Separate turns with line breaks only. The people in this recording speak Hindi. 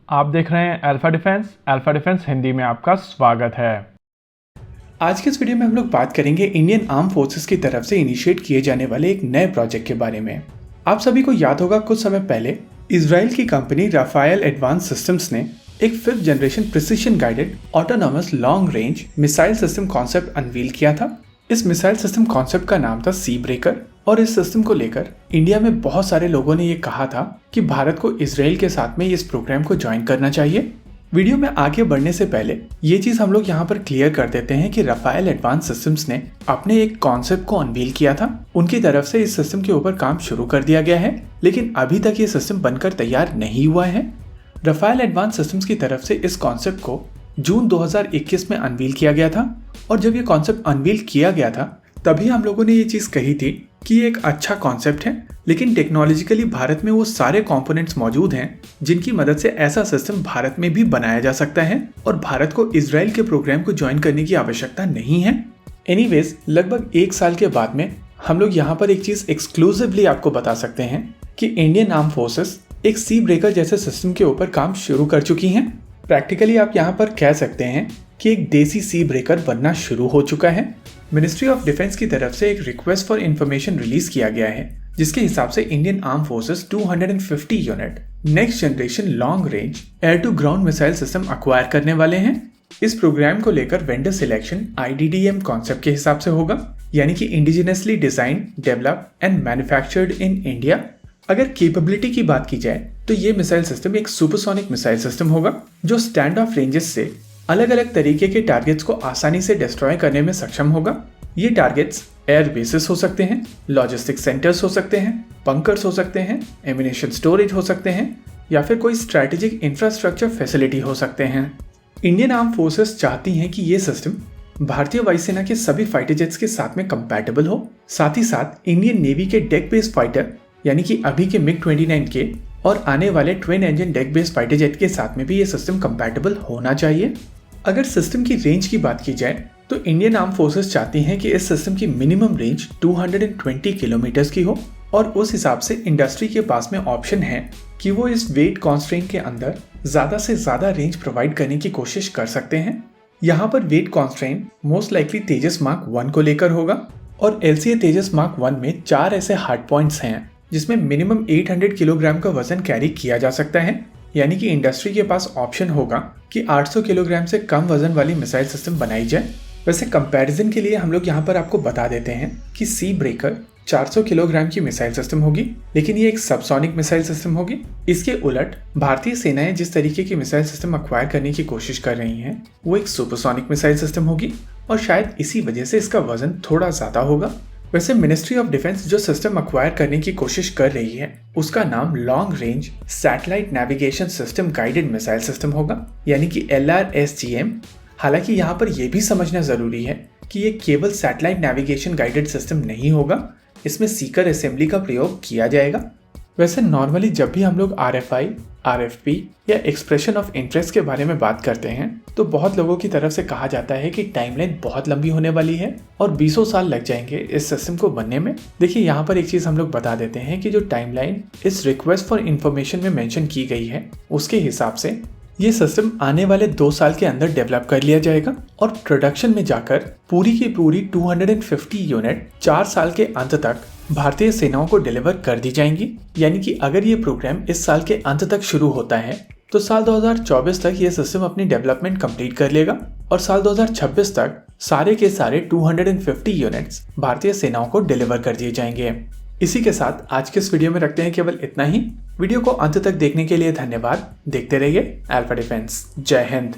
आप देख रहे हैं अल्फा डिफेंस हिंदी में आपका स्वागत है।
आज के इस वीडियो में हम लोग बात करेंगे इंडियन आर्म फोर्सेस की तरफ से इनिशिएट किए जाने वाले एक नए प्रोजेक्ट के बारे में। आप सभी को याद होगा कुछ समय पहले इजराइल की कंपनी राफेल एडवांस सिस्टम्स ने एक 5th generation precision guided autonomous long range missile system concept unveil किया था। इस मिसाइल सिस्टम कॉन्सेप्ट का नाम था सी ब्रेकर और इस सिस्टम को लेकर इंडिया में बहुत सारे लोगों ने ये कहा था कि भारत को इजराइल के साथ में इस प्रोग्राम को ज्वाइन करना चाहिए। वीडियो में आगे बढ़ने से पहले ये चीज हम लोग यहाँ पर क्लियर कर देते हैं कि राफेल एडवांस सिस्टम्स ने अपने एक कॉन्सेप्ट को अनवील किया था। उनकी तरफ से इस सिस्टम के ऊपर काम शुरू कर दिया गया है, लेकिन अभी तक ये सिस्टम बनकर तैयार नहीं हुआ है। राफेल एडवांस सिस्टम्स की तरफ से इस कॉन्सेप्ट को जून 2021 में अनवील किया गया था और जब ये कॉन्सेप्ट अनवील किया गया था तभी हम लोगों ने ये चीज कही थी कि ये एक अच्छा कॉन्सेप्ट है, लेकिन टेक्नोलॉजिकली भारत में वो सारे कंपोनेंट्स मौजूद हैं जिनकी मदद से ऐसा सिस्टम भारत में भी बनाया जा सकता है और भारत को इजराइल के प्रोग्राम को ज्वाइन करने की आवश्यकता नहीं है। एनीवेज, लगभग 1 साल के बाद में हम लोग यहाँ पर एक चीज एक्सक्लूसिवली आपको बता सकते हैं कि इंडियन आर्म फोर्सेस एक सी ब्रेकर जैसे सिस्टम के ऊपर काम शुरू कर चुकी हैं। प्रैक्टिकली आप यहाँ पर कह सकते हैं कि एक देसी सी ब्रेकर बनना शुरू हो चुका है। मिनिस्ट्री ऑफ डिफेंस की तरफ से एक रिक्वेस्ट फॉर इंफॉर्मेशन रिलीज किया गया है जिसके हिसाब से Indian arm forces 250 unit next generation long range air to ground missile system acquire करने वाले हैं। इस प्रोग्राम को लेकर वेंडर सिलेक्शन IDDM कॉन्सेप्ट के हिसाब से होगा, यानी कि indigenously design, develop and manufactured in India. अगर कैपेबिलिटी की बात की जाए तो ये मिसाइल सिस्टम एक सुपरसोनिक मिसाइल सिस्टम होगा जो स्टैंड ऑफ रेंजेस से अलग अलग तरीके के टारगेट्स को आसानी से डिस्ट्रॉय करने में सक्षम होगा। ये टारगेट्स एयर बेसिस हो सकते हैं, लॉजिस्टिक सेंटर्स हो सकते हैं, बंकर्स हो सकते हैं, एम्यूनेशन स्टोरेज हो सकते हैं या फिर कोई स्ट्रैटेजिक इंफ्रास्ट्रक्चर फैसिलिटी हो सकते हैं। इंडियन आर्म फोर्सेस चाहती हैं कि ये सिस्टम भारतीय वायुसेना के सभी फाइटर जेट्स के साथ में कंपैटिबल हो, साथ ही साथ इंडियन नेवी के डेक बेस्ड फाइटर यानी कि अभी के MiG-29 के और आने वाले twin engine deck based fighter jet के साथ में भी ये सिस्टम कंपैटिबल होना चाहिए। अगर सिस्टम की रेंज की बात की जाए तो इंडियन आर्म फोर्सेस चाहती हैं कि इस सिस्टम की मिनिमम रेंज 220 किलोमीटर की हो और उस हिसाब से इंडस्ट्री के पास में ऑप्शन है कि वो इस वेट कॉन्स्ट्रेंट के अंदर ज्यादा से ज्यादा रेंज प्रोवाइड करने की कोशिश कर सकते हैं। यहाँ पर वेट कॉन्स्ट्रेंट मोस्ट लाइकली तेजस मार्क 1 को लेकर होगा और LCA तेजस मार्क 1 में 4 ऐसे हार्ड पॉइंट्स हैं जिसमें मिनिमम 800 किलोग्राम का वजन कैरी किया जा सकता है, यानी कि इंडस्ट्री के पास ऑप्शन होगा कि 800 किलोग्राम से कम वजन वाली मिसाइल सिस्टम बनाई जाए। वैसे कंपैरिजन के लिए हम लोग यहाँ पर आपको बता देते हैं कि सी ब्रेकर 400 किलोग्राम की मिसाइल सिस्टम होगी, लेकिन ये एक सबसोनिक मिसाइल सिस्टम होगी। इसके उलट भारतीय सेनाएं जिस तरीके की मिसाइल सिस्टम अक्वायर करने की कोशिश कर रही हैं वो एक सुपरसोनिक मिसाइल सिस्टम होगी और शायद इसी वजह से इसका वजन थोड़ा ज्यादा होगा। वैसे मिनिस्ट्री ऑफ डिफेंस जो सिस्टम अक्वायर करने की कोशिश कर रही है उसका नाम long range satellite navigation system guided missile system होगा, यानी कि LRSGM। हालांकि यहाँ पर यह भी समझना जरूरी है कि ये केवल सैटेलाइट नेविगेशन गाइडेड सिस्टम नहीं होगा, इसमें सीकर असेंबली का प्रयोग किया जाएगा। वैसे नॉर्मली जब भी हम लोग RFI, RFP या एक्सप्रेशन ऑफ इंटरेस्ट के बारे में बात करते हैं तो बहुत लोगों की तरफ से कहा जाता है कि टाइमलाइन बहुत लंबी होने वाली है और 20 साल लग जाएंगे इस सिस्टम को बनने में। देखिए यहाँ पर एक चीज हम लोग बता देते हैं कि जो टाइमलाइन इस रिक्वेस्ट फॉर इंफॉर्मेशन में मेंशन की गई है उसके हिसाब से ये सिस्टम आने वाले 2 साल के अंदर डेवलप कर लिया जाएगा और प्रोडक्शन में जाकर पूरी की पूरी 250 यूनिट 4 साल के अंत तक भारतीय सेनाओं को डिलीवर कर दी जाएंगी। यानी कि अगर ये प्रोग्राम इस साल के अंत तक शुरू होता है तो साल 2024 तक ये सिस्टम अपनी डेवलपमेंट कंप्लीट कर लेगा और साल 2026 तक सारे के सारे 250 यूनिट्स भारतीय सेनाओं को डिलीवर कर दिए जाएंगे। इसी के साथ आज के इस वीडियो में रखते हैं केवल इतना ही। वीडियो को अंत तक देखने के लिए धन्यवाद। देखते रहिए अल्फा डिफेंस। जय हिंद।